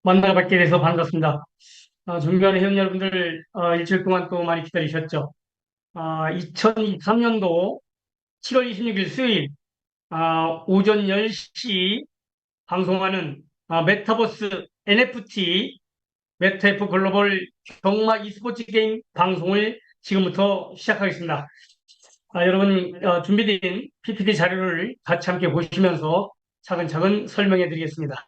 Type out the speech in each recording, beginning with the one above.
만나 뵙게 돼서 반갑습니다. 존경하는 회원 여러분들, 일주일 동안 또 많이 기다리셨죠? 2023년도 7월 26일 수요일, 오전 10시 방송하는 메타버스 NFT, 메타F 글로벌 경마 e스포츠 게임 방송을 지금부터 시작하겠습니다. 여러분, 준비된 PPT 자료를 같이 함께 보시면서 차근차근 설명해 드리겠습니다.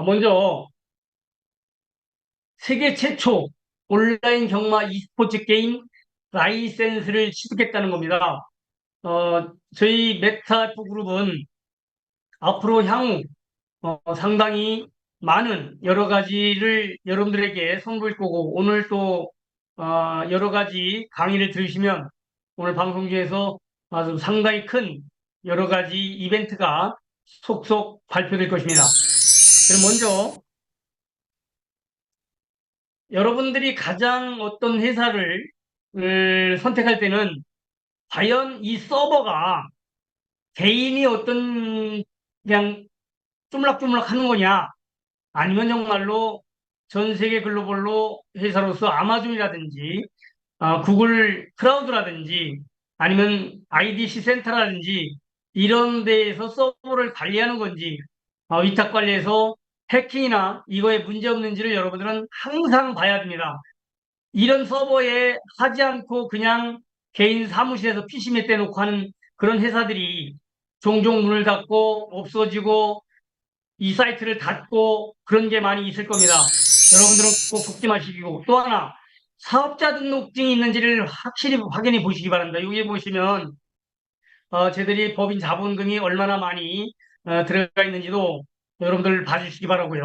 먼저 세계 최초 온라인 경마 e스포츠 게임 라이센스를 취득했다는 겁니다. 저희 메타프 그룹은 앞으로 향후 상당히 많은 여러 가지를 여러분들에게 선보일 거고 오늘 또 여러 가지 강의를 들으시면 오늘 방송 중에서 아주 상당히 큰 여러 가지 이벤트가 속속 발표될 것입니다. 그럼 먼저 여러분들이 가장 어떤 회사를 선택할 때는 과연 이 서버가 개인이 어떤 그냥 쪼물락쪼물락 하는 거냐 아니면 정말로 전 세계 글로벌로 회사로서 아마존이라든지 구글 클라우드라든지 아니면 IDC 센터라든지 이런 데에서 서버를 관리하는 건지 위탁 관리해서 해킹이나 이거에 문제 없는지를 여러분들은 항상 봐야 됩니다. 이런 서버에 하지 않고 그냥 개인 사무실에서 PC 몇 대 놓고 하는 그런 회사들이 종종 문을 닫고 없어지고 이 사이트를 닫고 그런 게 많이 있을 겁니다. 여러분들은 꼭 속지 마시고 또 하나 사업자 등록증이 있는지를 확실히 확인해 보시기 바랍니다. 여기 보시면 저희들이 법인 자본금이 얼마나 많이 들어가 있는지도 여러분들 봐주시기 바라고요.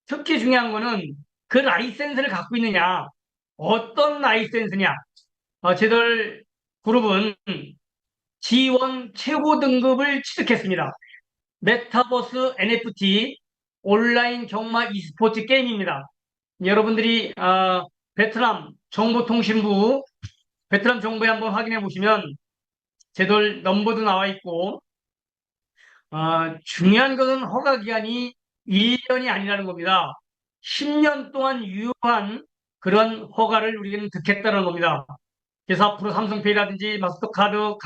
특히 중요한 거는 그 라이센스를 갖고 있느냐, 어떤 라이센스냐. 저희들 그룹은 G1 최고 등급을 취득했습니다. 메타버스 NFT 온라인 경마 e스포츠 게임입니다. 여러분들이 베트남 정보통신부, 베트남 정부에 한번 확인해 보시면 제들 넘버도 나와 있고 중요한 것은 허가 기간이 1년이 아니라는 겁니다. 10년 동안 유효한 그런 허가를 우리는 득했다는 겁니다. 그래서 앞으로 삼성페이라든지 마스터카드,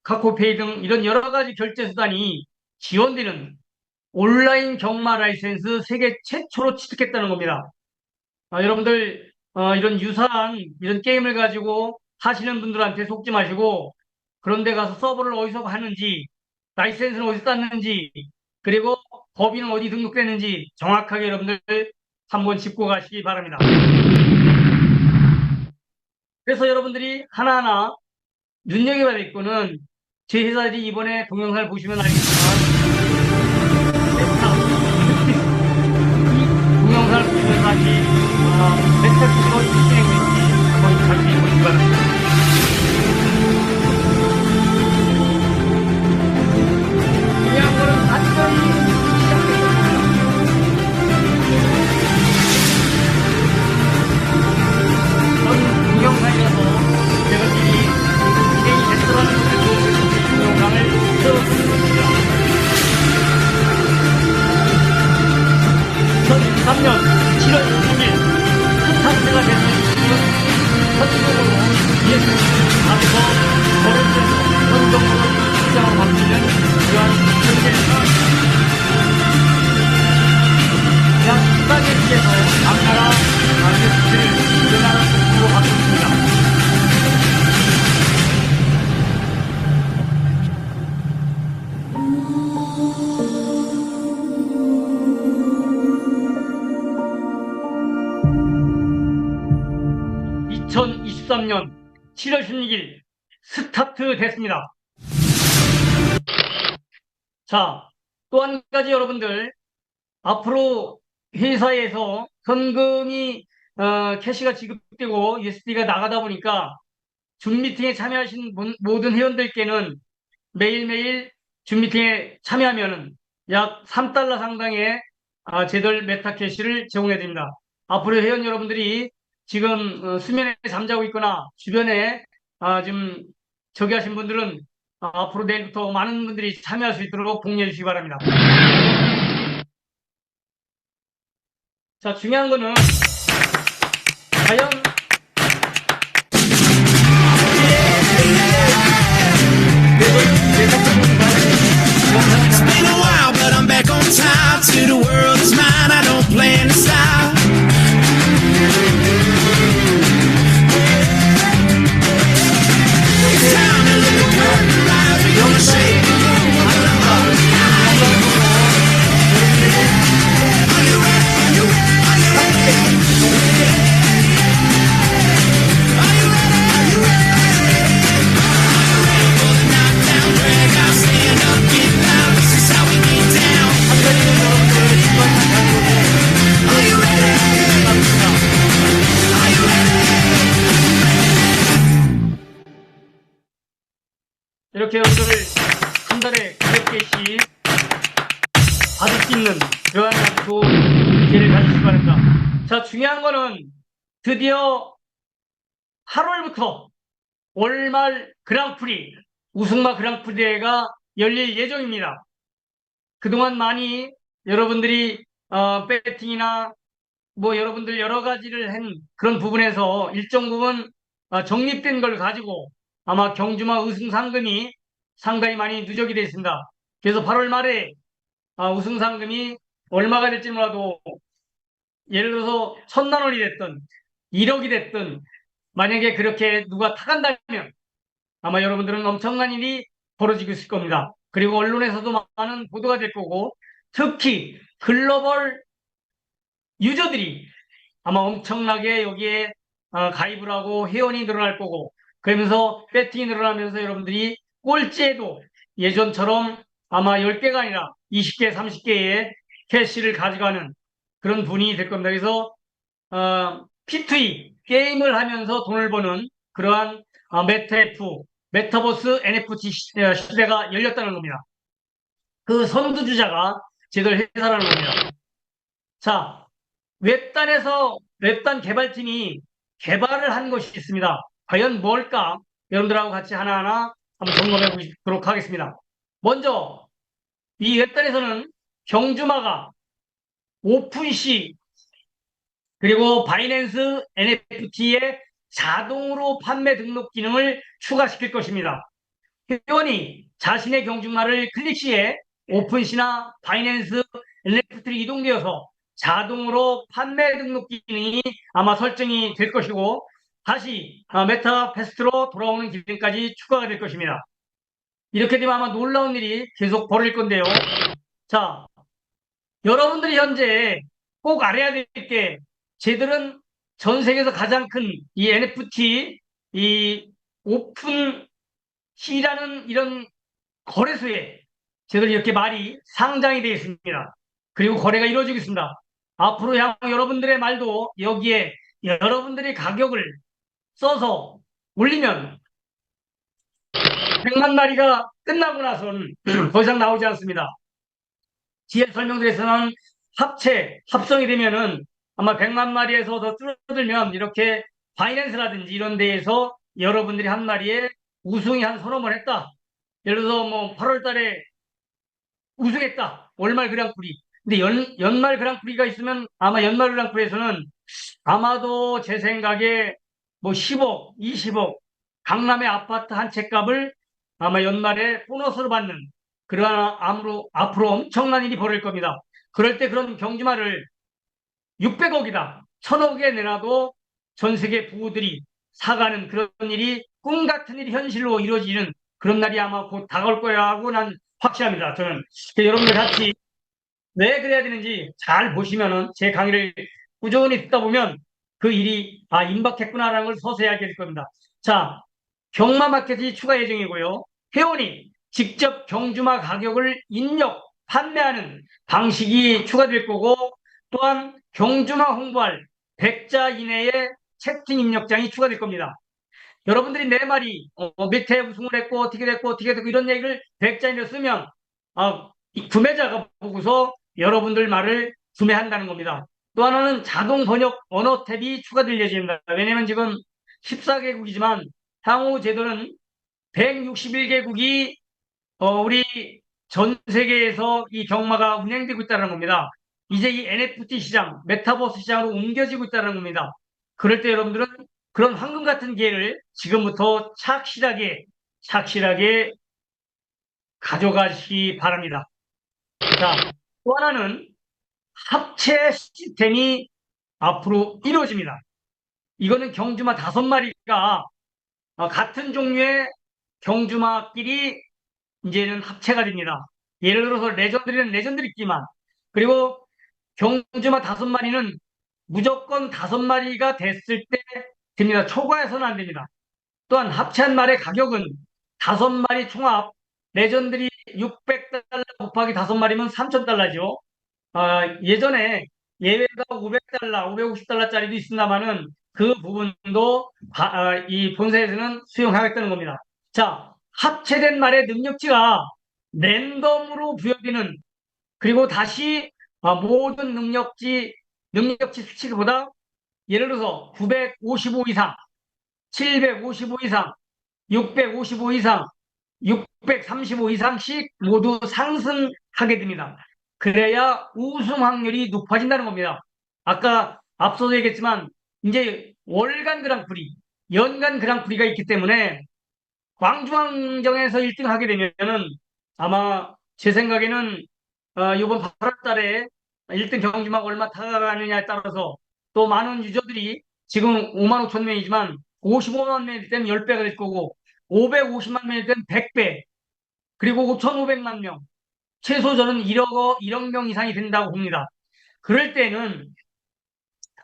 카카오페이 등 이런 여러 가지 결제 수단이 지원되는 온라인 경마 라이센스 세계 최초로 취득했다는 겁니다. 여러분들 이런 유사한 이런 게임을 가지고 하시는 분들한테 속지 마시고 그런 데 가서 서버를 어디서 하는지 라이센스는 어디서 땄는지 그리고 법인은 어디 등록됐는지 정확하게 여러분들 한번 짚고 가시기 바랍니다. 그래서 여러분들이 하나하나 눈여겨봐야 될 거는 제 회사들이 이번에 동영상을 보시면 알겠지만 이 동영상을 보시면서 다시 메타버스로 진행되고 있는지 한번 자세히 보시기 바랍니다. 중요한 거는 완전히 시작된 전 동영상이라서 여러분들이 진행이 됐더라는 것을 동영상을 틀어드립니다. 2023년 7월 6일 스타트가 되는 이후 선정으로 예수 앞서 거래처에서 선정으로 시장을 바뀌는 그러한 현재입니다. 약 14개국에서 남나라 아르헨티나를 우리나라 속으로 바꿨습니다. (2023년 7월 16일) 스타트 됐습니다. 자, 또 한 가지 여러분들 앞으로 회사에서 현금이 캐시가 지급되고 USD가 나가다 보니까 줌 미팅에 참여하신 모든 회원들께는 매일매일 줌 미팅에 참여하면은 약 3달러 상당의 제덜 메타캐시를 제공해 드립니다. 앞으로 회원 여러분들이 지금 수면에 잠자고 있거나 주변에 지금 저기 하신 분들은 앞으로 내일부터 많은 분들이 참여할 수 있도록 독려해 주시기 바랍니다. 자, 중요한 거는 과연 It's been a while, but I'm back on top. To the world is mine, I don't plan to stop. It's time to let the curtain rise. We're gonna shake the room. Are you ready? Are you ready? Are you ready? Are you ready? Are you ready? For the knockdown drag, I'll stand up, get loud. This is how we get down. Are you ready? Are you ready? 이렇게 여러분들 한 달에 900개씩 받을 수 있는 그러한 좋은 기회를 가지시기 바랍니다. 자, 중요한 거는 드디어 8월부터 월말 그랑프리, 우승마 그랑프리 대회가 열릴 예정입니다. 그동안 많이 여러분들이 배팅이나 뭐 여러분들 여러 가지를 한 그런 부분에서 일정 부분 적립된 걸 가지고 아마 경주마 우승 상금이 상당히 많이 누적이 되어 있습니다. 그래서 8월 말에 우승 상금이 얼마가 될지 몰라도 예를 들어서 1,000만 원이 됐든 1억이 됐든 만약에 그렇게 누가 타간다면 아마 여러분들은 엄청난 일이 벌어지고 있을 겁니다. 그리고 언론에서도 많은 보도가 될 거고 특히 글로벌 유저들이 아마 엄청나게 여기에 가입을 하고 회원이 늘어날 거고 그러면서 배팅이 늘어나면서 여러분들이 꼴찌에도 예전처럼 아마 10개가 아니라 20개, 30개의 캐시를 가져가는 그런 분위기 될 겁니다. 그래서 P2E 게임을 하면서 돈을 버는 그러한 메타F, 메타버스 NFT 시대가 열렸다는 겁니다. 그 선두주자가 제들 회사라는 겁니다. 자, 웹단 개발팀이 개발을 한 것이 있습니다. 과연 뭘까? 여러분들하고 같이 하나하나 한번 점검해 보도록 하겠습니다. 먼저 이 웹단에서는 경주마가 오픈시 그리고 바이낸스 NFT의 자동으로 판매 등록 기능을 추가시킬 것입니다. 회원이 자신의 경주마를 클릭 시에 오픈시나 바이낸스 NFT로 이동되어서 자동으로 판매 등록 기능이 아마 설정이 될 것이고 다시 메타패스트로 돌아오는 기능까지 추가가 될 것입니다. 이렇게 되면 아마 놀라운 일이 계속 벌어질 건데요. 자, 여러분들이 현재 꼭 알아야 될 게 쟤들은 전 세계에서 가장 큰 이 NFT 이 오픈시라는 이런 거래소에 쟤들이 이렇게 말이 상장이 되어 있습니다. 그리고 거래가 이루어지고 있습니다. 앞으로 향 여러분들의 말도 여기에 여러분들이 가격을 써서 올리면 100만 마리가 끝나고 나서는 더 이상 나오지 않습니다. 뒤에 설명드려서는 합성이 되면은 아마 100만 마리에서 더 줄어들면 이렇게 바이낸스라든지 이런 데에서 여러분들이 한 마리에 우승이 한 서너 번 했다. 예를 들어서 뭐 8월 달에 우승했다. 월말 그랑프리. 근데 연말 그랑프리가 있으면 아마 연말 그랑프리에서는 아마도 제 생각에 뭐 10억, 20억 강남의 아파트 한 채 값을 아마 연말에 보너스로 받는 그러한 앞으로 엄청난 일이 벌어질 겁니다. 그럴 때 그런 경주마를 600억이다, 1,000억에 내놔도 전 세계 부부들이 사가는 그런 일이 꿈 같은 일이 현실로 이루어지는 그런 날이 아마 곧 다가올 거라고 난 확신합니다. 저는 여러분들 같이 왜 그래야 되는지 잘 보시면은 제 강의를 꾸준히 듣다 보면 그 일이 임박했구나라는 걸 서서히 알게 될 겁니다. 자, 경마 마켓이 추가 예정이고요. 회원이 직접 경주마 가격을 입력, 판매하는 방식이 추가될 거고 또한 경주마 홍보할 100자 이내의 채팅 입력장이 추가될 겁니다. 여러분들이 내 말이 몇 회 우승을 했고 어떻게 됐고 이런 얘기를 100자 이내로 쓰면 이 구매자가 보고서 여러분들 말을 구매한다는 겁니다. 또 하나는 자동 번역 언어 탭이 추가될 예정입니다. 왜냐하면 지금 14개국이지만 향후 제도는 161개국이 우리 전 세계에서 이 경마가 운행되고 있다는 겁니다. 이제 이 NFT 시장, 메타버스 시장으로 옮겨지고 있다는 겁니다. 그럴 때 여러분들은 그런 황금 같은 기회를 지금부터 착실하게 가져가시기 바랍니다. 자, 또 하나는 합체 시스템이 앞으로 이루어집니다. 이거는 경주마 5마리가 같은 종류의 경주마끼리 이제는 합체가 됩니다. 예를 들어서 레전드리는 레전드리끼만, 그리고 경주마 5마리는 무조건 5마리가 됐을 때 됩니다. 초과해서는 안 됩니다. 또한 합체한 말의 가격은 5마리 총합 레전드리 600달러 곱하기 5마리면 3,000달러죠. 예전에 예외가 500달러, 550달러짜리도 있습니다만은 그 부분도 이 본사에서는 수용하겠다는 겁니다. 자, 합체된 말의 능력치가 랜덤으로 부여되는, 그리고 다시 모든 능력치 수치보다 예를 들어서 955 이상, 755 이상, 655 이상, 635 이상씩 모두 상승하게 됩니다. 그래야 우승 확률이 높아진다는 겁니다. 아까 앞서도 얘기했지만 이제 월간 그랑프리, 연간 그랑프리가 있기 때문에 광주왕정에서 1등 하게 되면은 아마 제 생각에는 이번 8월 달에 1등 경주마가 얼마 타가느냐에 따라서 또 많은 유저들이 지금 5만 5천 명이지만 55만 명일 때는 10배가 될 거고 550만 명일 때는 100배, 그리고 5,500만 명, 최소 저는 1억 명 이상이 된다고 봅니다. 그럴 때는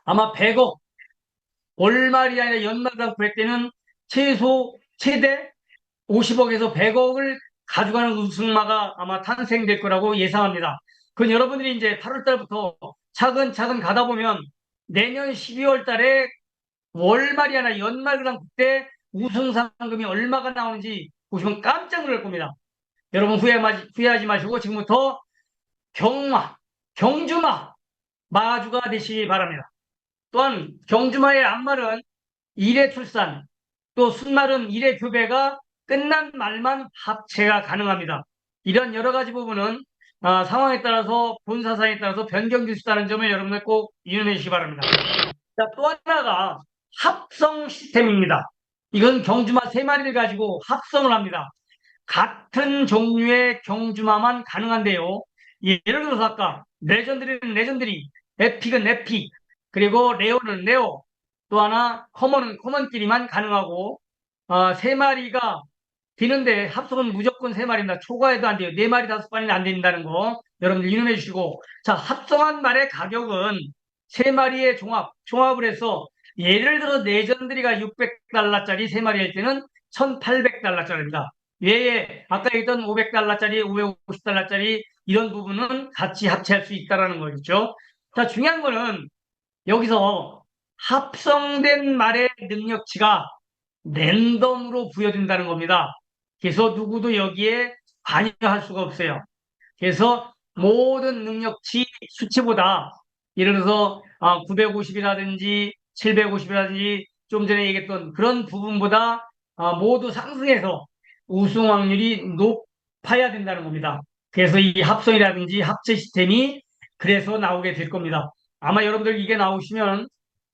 아마 100억, 월말이 아니라 연말이라고 그럴 때는 최대 50억에서 100억을 가져가는 우승마가 아마 탄생될 거라고 예상합니다. 그건 여러분들이 이제 8월 달부터 차근차근 가다 보면 내년 12월 달에 월말이 아니라 연말이랑 그때 우승 상금이 얼마가 나오는지 보시면 깜짝 놀랄 겁니다. 여러분 후회하지 마시고 지금부터 경주마 마주가 되시기 바랍니다. 또한 경주마의 앞말은 1회 출산, 또 순말은 1회 교배가 끝난 말만 합체가 가능합니다. 이런 여러 가지 부분은 상황에 따라서 본사상에 따라서 변경될 수 있다는 점을 여러분들 꼭 이해해 주시기 바랍니다. 자, 또 하나가 합성 시스템입니다. 이건 경주마 3마리를 가지고 합성을 합니다. 같은 종류의 경주마만 가능한데요. 예를 들어서 아까 레전드리는 레전드리, 에픽은 에픽, 그리고 레오는 레오, 또 하나 커먼은 커먼끼리만 가능하고 3마리가 되는데 합성은 무조건 3마리입니다. 초과해도 안 돼요. 4마리, 5마리는 안 된다는 거 여러분들 유념해 주시고, 자, 합성한 말의 가격은 3마리의 종합을 해서 예를 들어 레전드리가 600달러짜리 3마리 할 때는 1,800달러짜리입니다. 외에 아까 얘기했던 500달러짜리, 550달러짜리 이런 부분은 같이 합체할 수 있다는 거겠죠. 자, 중요한 거는 여기서 합성된 말의 능력치가 랜덤으로 부여된다는 겁니다. 그래서 누구도 여기에 관여할 수가 없어요. 그래서 모든 능력치 수치보다 예를 들어서 950이라든지 750이라든지 좀 전에 얘기했던 그런 부분보다 모두 상승해서 우승 확률이 높아야 된다는 겁니다. 그래서 이 합성이라든지 합체 시스템이 그래서 나오게 될 겁니다. 아마 여러분들 이게 나오시면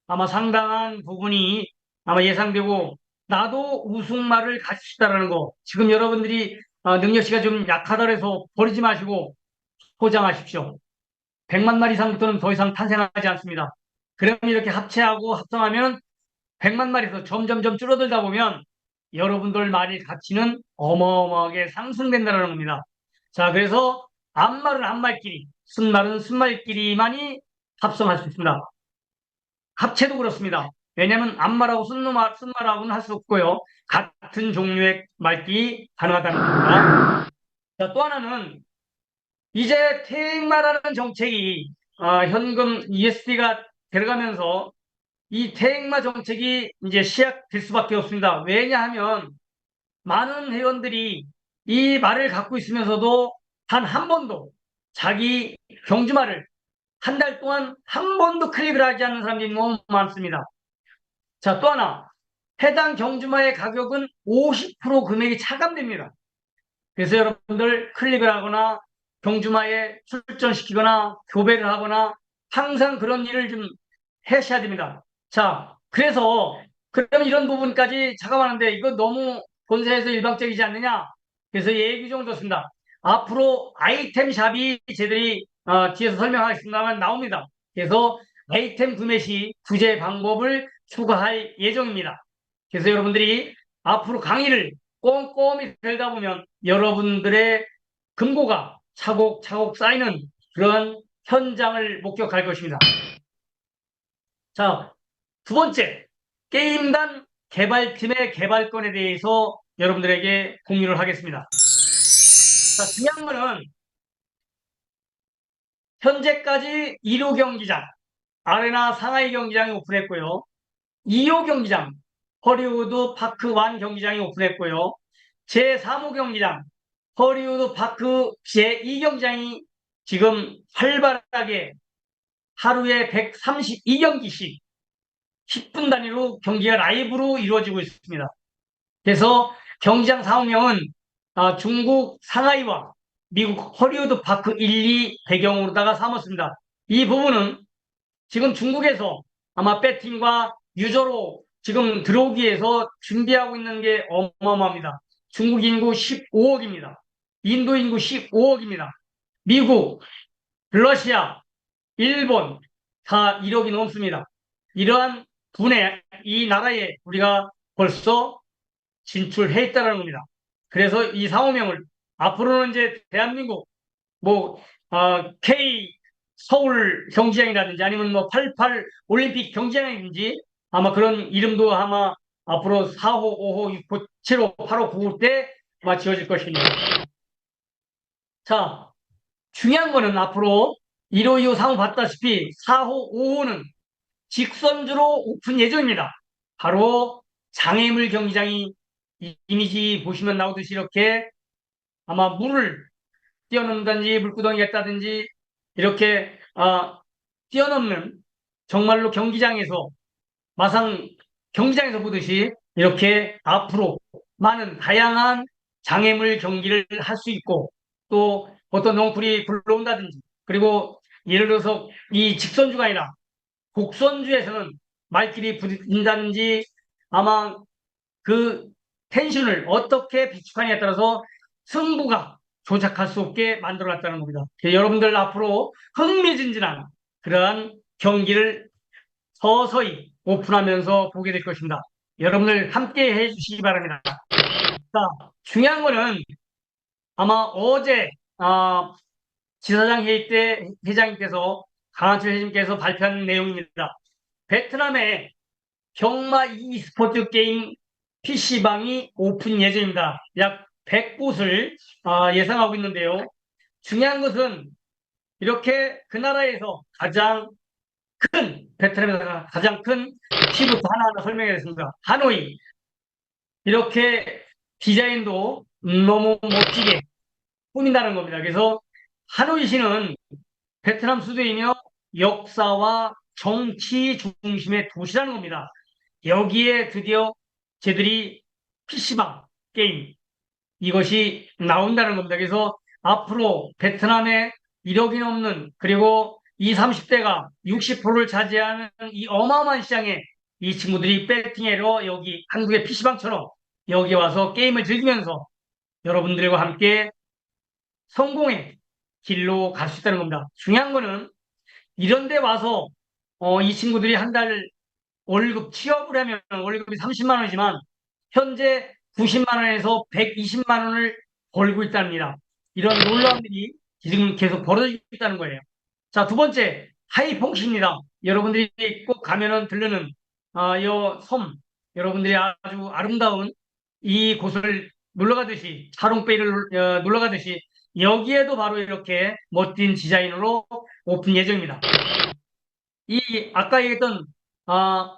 아마 상당한 부분이 아마 예상되고, 나도 우승말을 가질 수 있다는 거. 지금 여러분들이 능력치가 좀 약하다 해서 버리지 마시고 포장하십시오. 100만 마리 이상부터는 더 이상 탄생하지 않습니다. 그럼 이렇게 합체하고 합성하면 100만 마리에서 점점점 줄어들다 보면 여러분들 말의 가치는 어마어마하게 상승된다는 겁니다. 자, 그래서 앞말은 앞말끼리, 순말은 순말끼리만이 합성할 수 있습니다. 합체도 그렇습니다. 왜냐하면 앞말하고 순말하고는 할 수 없고요. 같은 종류의 말끼리 가능하다는 겁니다. 자, 또 하나는 이제 태행마라는 정책이 현금 ESD가 들어가면서 이 태행마 정책이 이제 시작될 수밖에 없습니다. 왜냐하면 많은 회원들이 이 말을 갖고 있으면서도 단 한 번도 자기 경주마를 한 달 동안 한 번도 클릭을 하지 않는 사람들이 너무 많습니다. 자, 또 하나. 해당 경주마의 가격은 50% 금액이 차감됩니다. 그래서 여러분들 클릭을 하거나 경주마에 출전시키거나 교배를 하거나 항상 그런 일을 좀 하셔야 됩니다. 자, 그래서 그럼 이런 부분까지 차감하는데 이거 너무 본사에서 일방적이지 않느냐? 그래서 얘기 좀 좋습니다. 앞으로 아이템 샵이 저희들이 뒤에서 설명하겠습니다만 나옵니다. 그래서 아이템 구매 시 구제 방법을 추가할 예정입니다. 그래서 여러분들이 앞으로 강의를 꼼꼼히 들다 보면 여러분들의 금고가 차곡차곡 쌓이는 그런 현장을 목격할 것입니다. 자, 두 번째, 게임단 개발팀의 개발권에 대해서 여러분들에게 공유를 하겠습니다. 자, 중요한 거는 현재까지 1호 경기장, 아레나 상하이 경기장이 오픈했고요. 2호 경기장, 허리우드 파크 1 경기장이 오픈했고요. 제3호 경기장, 허리우드 파크 제2 경기장이 지금 활발하게 하루에 132경기씩 10분 단위로 경기가 라이브로 이루어지고 있습니다. 그래서 경기장 사업명은 중국 상하이와 미국 허리우드 파크 1, 2 배경으로다가 삼았습니다. 이 부분은 지금 중국에서 아마 배팅과 유저로 지금 들어오기 위해서 준비하고 있는 게 어마어마합니다. 중국 인구 15억입니다. 인도 인구 15억입니다. 미국, 러시아, 일본 다 1억이 넘습니다. 이러한 분에 이 나라에 우리가 벌써 진출해 있다는 겁니다. 그래서 이 사호명을 앞으로는 이제 대한민국 K 서울 경기장이라든지 아니면 88 올림픽 경기장이든지 아마 그런 이름도 아마 앞으로 4호, 5호, 6호, 7호, 8호, 9호 때 아마 지어질 것입니다. 자, 중요한 거는 앞으로 1호, 2호, 3호 봤다시피 4호, 5호는 직선주로 오픈 예정입니다. 바로 장애물 경기장이 이미지 보시면 나오듯이 이렇게 아마 물을 뛰어넘든지 물구덩이가 있다든지 이렇게 뛰어넘는 정말로 경기장에서 마상 경기장에서 보듯이 이렇게 앞으로 많은 다양한 장애물 경기를 할 수 있고 또 어떤 넝쿨이 굴러온다든지 그리고 예를 들어서 이 직선주가 아니라 곡선주에서는 말끼리 부딪힌다든지 아마 그 텐션을 어떻게 비축하느냐에 따라서 승부가 조작할 수 없게 만들어놨다는 겁니다. 여러분들 앞으로 흥미진진한 그러한 경기를 서서히 오픈하면서 보게 될 것입니다. 여러분들 함께 해주시기 바랍니다. 자, 중요한 거는 아마 어제 지사장 회의 때 회장님께서 강한철 회장님께서 발표한 내용입니다. 베트남에 경마 e스포츠 게임 PC방이 오픈 예정입니다. 약 100곳을 예상하고 있는데요. 중요한 것은 이렇게 그 나라에서 가장 큰, 베트남에서 가장 큰 시부터 하나하나 설명하겠습니다. 하노이. 이렇게 디자인도 너무 멋지게 꾸민다는 겁니다. 그래서 하노이시는 베트남 수도이며 역사와 정치 중심의 도시라는 겁니다. 여기에 드디어 쟤들이 PC방 게임 이것이 나온다는 겁니다. 그래서 앞으로 베트남에 1억이 넘는 그리고 20, 30대가 60%를 차지하는 이 어마어마한 시장에 이 친구들이 배팅해로 여기 한국의 PC방처럼 여기 와서 게임을 즐기면서 여러분들과 함께 성공의 길로 갈 수 있다는 겁니다. 중요한 거는 이런 데 와서 이 친구들이 한 달 월급 취업을 하면 월급이 30만 원이지만 현재 90만 원에서 120만 원을 벌고 있답니다. 이런 놀라운 일이 지금 계속 벌어지고 있다는 거예요. 자, 두 번째 하이퐁시입니다. 여러분들이 꼭 가면은 들르는 이 섬 여러분들이 아주 아름다운 이 곳을 놀러가듯이 하롱베이를 놀러가듯이 여기에도 바로 이렇게 멋진 디자인으로 오픈 예정입니다. 이 아까 얘기했던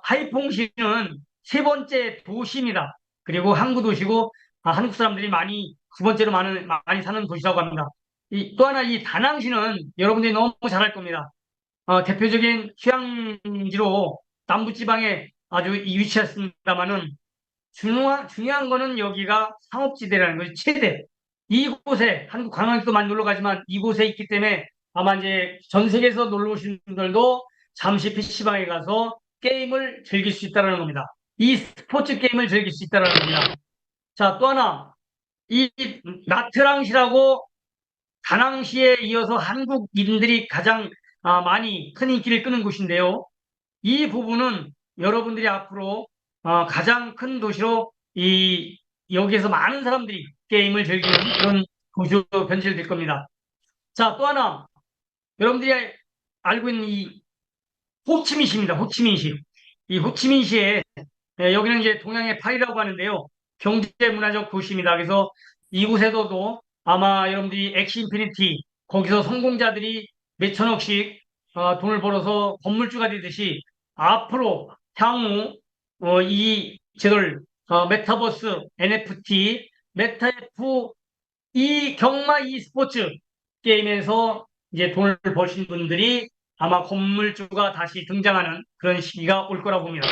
하이퐁시는 세 번째 도시입니다. 그리고 항구 도시고 한국 사람들이 많이 두 번째로 많이 사는 도시라고 합니다. 또 하나 이 다낭시는 여러분들이 너무 잘 알 겁니다. 대표적인 휴양지로 남부지방에 아주 위치했습니다만은 중요한 거는 여기가 상업지대라는 것이 최대. 이곳에 한국 관광객도 많이 놀러 가지만 이곳에 있기 때문에 아마 이제 전 세계에서 놀러 오신 분들도 잠시 PC방에 가서 게임을 즐길 수 있다는 겁니다. 이 스포츠 게임을 즐길 수 있다는 겁니다. 자, 또 하나. 이 나트랑시라고 다낭시에 이어서 한국인들이 가장 많이 큰 인기를 끄는 곳인데요. 이 부분은 여러분들이 앞으로 가장 큰 도시로 여기에서 많은 사람들이 게임을 즐기는 그런 도시로 변질될 겁니다. 자, 또 하나 여러분들이 알고 있는 이 호치민시입니다. 호치민시. 이 호치민시에 여기는 이제 동양의 파리라고 하는데요. 경제 문화적 도시입니다. 그래서 이곳에서도 아마 여러분들이 엑시 인피니티 거기서 성공자들이 몇천억씩 돈을 벌어서 건물주가 되듯이 앞으로 향후 이 제도를 메타버스, NFT, 메타F 이 경마 e스포츠 게임에서 이제 돈을 버신 분들이 아마 건물주가 다시 등장하는 그런 시기가 올 거라고 봅니다.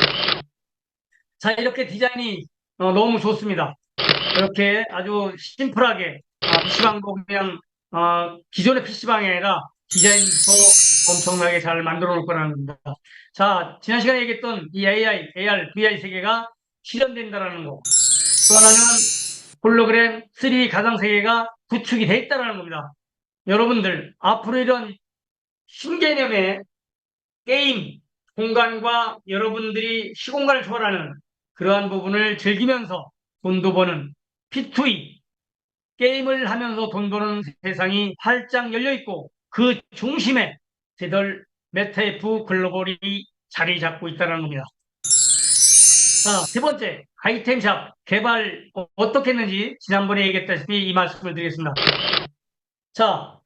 자, 이렇게 디자인이 너무 좋습니다. 이렇게 아주 심플하게 PC방도 그냥 기존의 PC방이 아니라 디자인도 엄청나게 잘 만들어 놓을 거라는 겁니다. 자, 지난 시간에 얘기했던 이 AI, AR, VR 세계가 실현된다는 거. 또 하나는 홀로그램 3D 가상 세계가 구축이 돼 있다는 겁니다. 여러분들 앞으로 이런 신개념의 게임 공간과 여러분들이 시공간을 초월하는 그러한 부분을 즐기면서 돈도 버는 P2E 게임을 하면서 돈 버는 세상이 활짝 열려 있고 그 중심에 제들 메타F 글로벌이 자리 잡고 있다는 겁니다. 자, 세 번째 아이템샵 개발 어떻게 했는지 지난번에 얘기했다시피 이 말씀을 드리겠습니다. 자,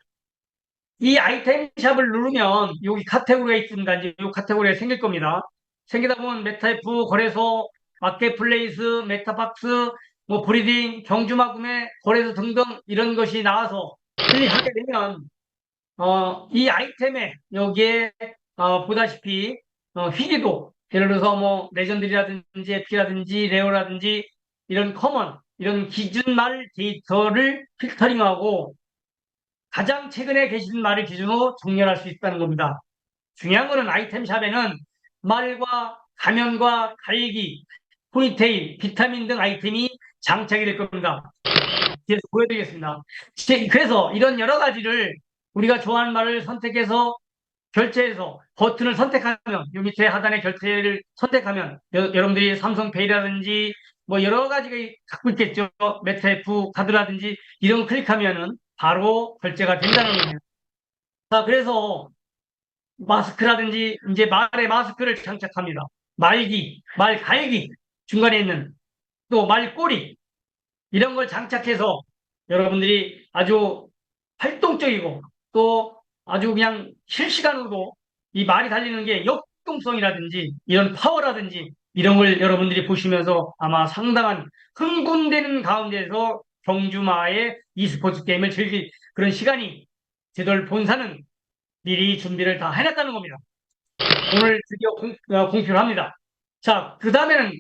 이 아이템샵을 누르면 여기 카테고리가 있습니다. 이제 이 카테고리가 생길 겁니다. 생기다 보면 메타F, 거래소, 마켓플레이스, 메타박스, 뭐 브리딩, 경주마 구매, 거래소 등등 이런 것이 나와서 클릭하게 되면 이 아이템에 여기에 보다시피 희귀도 예를 들어서 뭐 레전드라든지 에피라든지 레어라든지 이런 커먼 이런 기준말 데이터를 필터링하고 가장 최근에 계신 말을 기준으로 정렬할 수 있다는 겁니다. 중요한 거는 아이템샵에는 말과 가면과 갈기, 포니테일, 비타민 등 아이템이 장착이 될 겁니다. 그래서 보여드리겠습니다. 그래서 이런 여러 가지를 우리가 좋아하는 말을 선택해서 결제해서 버튼을 선택하면 요 밑에 하단에 결제를 선택하면 여러분들이 삼성페이라든지 뭐 여러 가지가 갖고 있겠죠. 메타F 카드라든지 이런 거 클릭하면은 바로 결제가 된다는 겁니다. 자, 그래서 마스크라든지 이제 말에 마스크를 장착합니다. 말기, 말갈기 중간에 있는 또 말꼬리 이런 걸 장착해서 여러분들이 아주 활동적이고 또 아주 그냥 실시간으로도 이 말이 달리는 게 역동성이라든지 이런 파워라든지 이런 걸 여러분들이 보시면서 아마 상당한 흥분되는 가운데서 경주마의 e스포츠 게임을 즐길 그런 시간이 제들 본사는 미리 준비를 다 해놨다는 겁니다. 오늘 드디어 공표를 합니다. 자, 그 다음에는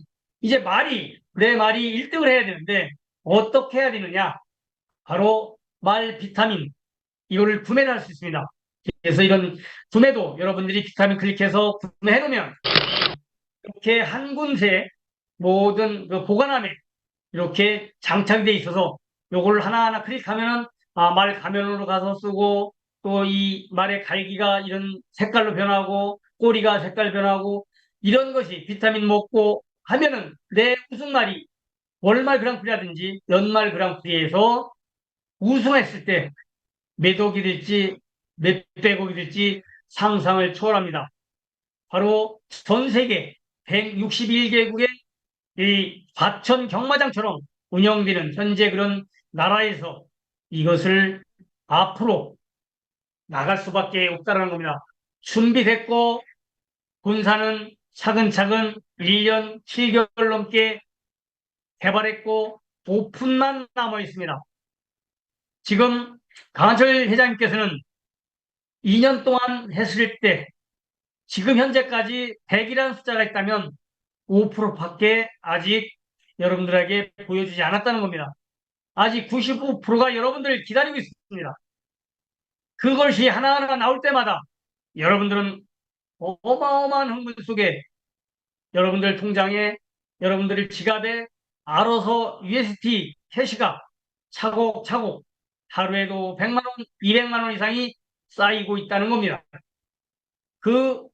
이제 내 말이 1등을 해야 되는데 어떻게 해야 되느냐? 바로 말 비타민 이거를 구매를 할 수 있습니다. 그래서 이런 구매도 여러분들이 비타민 클릭해서 구매해 놓으면 이렇게 한 군데 모든 그 보관함에 이렇게 장착이 돼 있어서 요걸 하나하나 클릭하면은 말 가면으로 가서 쓰고 또 이 말의 갈기가 이런 색깔로 변하고 꼬리가 색깔 변하고 이런 것이 비타민 먹고 하면은 내 우승말이 월말 그랑프리라든지 연말 그랑프리에서 우승했을 때 몇 억이 될지 몇백억이 될지 상상을 초월합니다. 바로 전 세계 161개국의 이 과천 경마장처럼 운영되는 현재 그런 나라에서 이것을 앞으로 나갈 수밖에 없다는 겁니다. 준비됐고 본사는 차근차근 1년 7개월 넘게 개발했고 오픈만 남아 있습니다. 지금 강한철 회장님께서는 2년 동안 했을 때 지금 현재까지 100이라는 숫자가 있다면 5%밖에 아직 여러분들에게 보여주지 않았다는 겁니다. 아직 95%가 여러분들을 기다리고 있습니다. 그것이 하나하나 나올 때마다 여러분들은 어마어마한 흥분 속에 여러분들 통장에 여러분들 지갑에 알아서 UST 캐시가 차곡차곡 하루에도 100만 원, 200만 원 이상이 쌓이고 있다는 겁니다. 그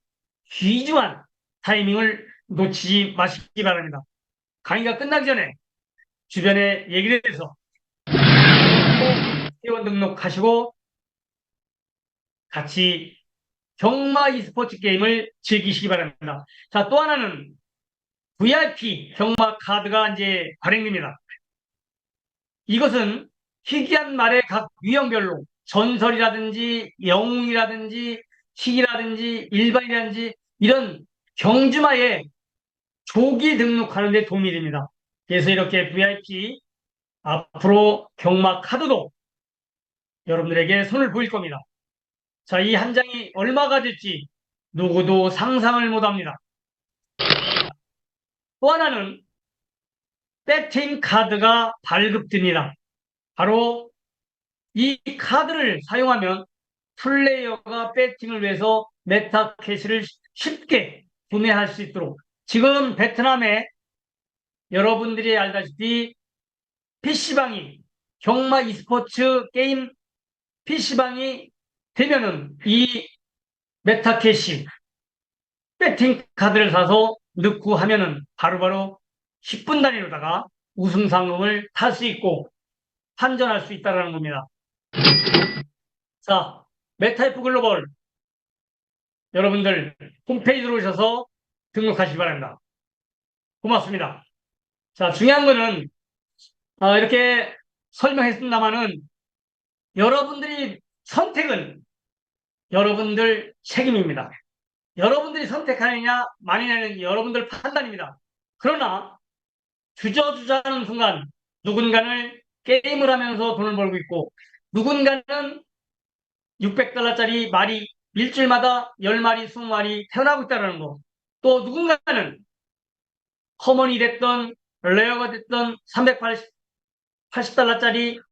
귀중한 타이밍을 놓치지 마시기 바랍니다. 강의가 끝나기 전에 주변에 얘기를 해서 꼭 회원 등록하시고 같이 경마 e스포츠 게임을 즐기시기 바랍니다. 자, 또 하나는 VIP 경마 카드가 이제 발행됩니다. 이것은 희귀한 말의 각 유형별로 전설이라든지 영웅이라든지 희귀라든지 일반이라든지 이런 경주마에 조기 등록하는 데 도움이 됩니다. 그래서 이렇게 VIP 앞으로 경마 카드도 여러분들에게 손을 보일 겁니다. 자, 이 한 장이 얼마가 될지 누구도 상상을 못합니다. 또 하나는 배팅 카드가 발급됩니다. 바로 이 카드를 사용하면 플레이어가 배팅을 위해서 메타캐시를 쉽게 구매할 수 있도록 지금 베트남에 여러분들이 알다시피 PC방이 경마 e스포츠 게임 PC방이 되면은 이 메타캐시 배팅 카드를 사서 넣고 하면은 바로바로 10분 단위로다가 우승 상금을 탈 수 있고 환전할 수 있다는 겁니다. 자, 메타이프 글로벌 여러분들 홈페이지로 오셔서 등록하시기 바랍니다. 고맙습니다. 자, 중요한 거는 이렇게 설명했습니다마는 여러분들이 선택은 여러분들 책임입니다. 여러분들이 선택하느냐 마느냐는 여러분들 판단입니다. 그러나 주저주저하는 순간 누군가는 게임을 하면서 돈을 벌고 있고 누군가는 600달러짜리 말이 일주일마다 10마리, 20마리 태어나고 있다는 거. 또 누군가는 커먼이 됐던 레어가 됐던 380달러짜리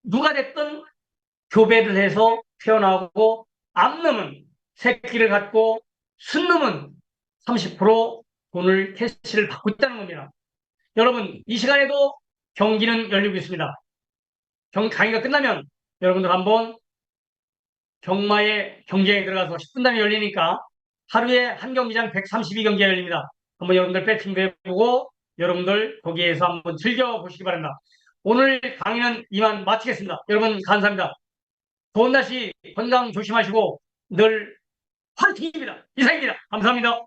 누가 됐든 교배를 해서 태어나고 암놈은 새끼를 갖고 순놈은 30% 돈을 캐시를 받고 있다는 겁니다. 여러분 이 시간에도 경기는 열리고 있습니다. 강의가 끝나면 여러분들 한번 경마의 경쟁에 들어가서 10분 단위 열리니까 하루에 한 경기장 132경기가 열립니다. 한번 여러분들 배팅도 해보고 여러분들 거기에서 한번 즐겨보시기 바랍니다. 오늘 강의는 이만 마치겠습니다. 여러분 감사합니다. 더운 날씨 건강 조심하시고 늘 화이팅입니다. 이상입니다. 감사합니다.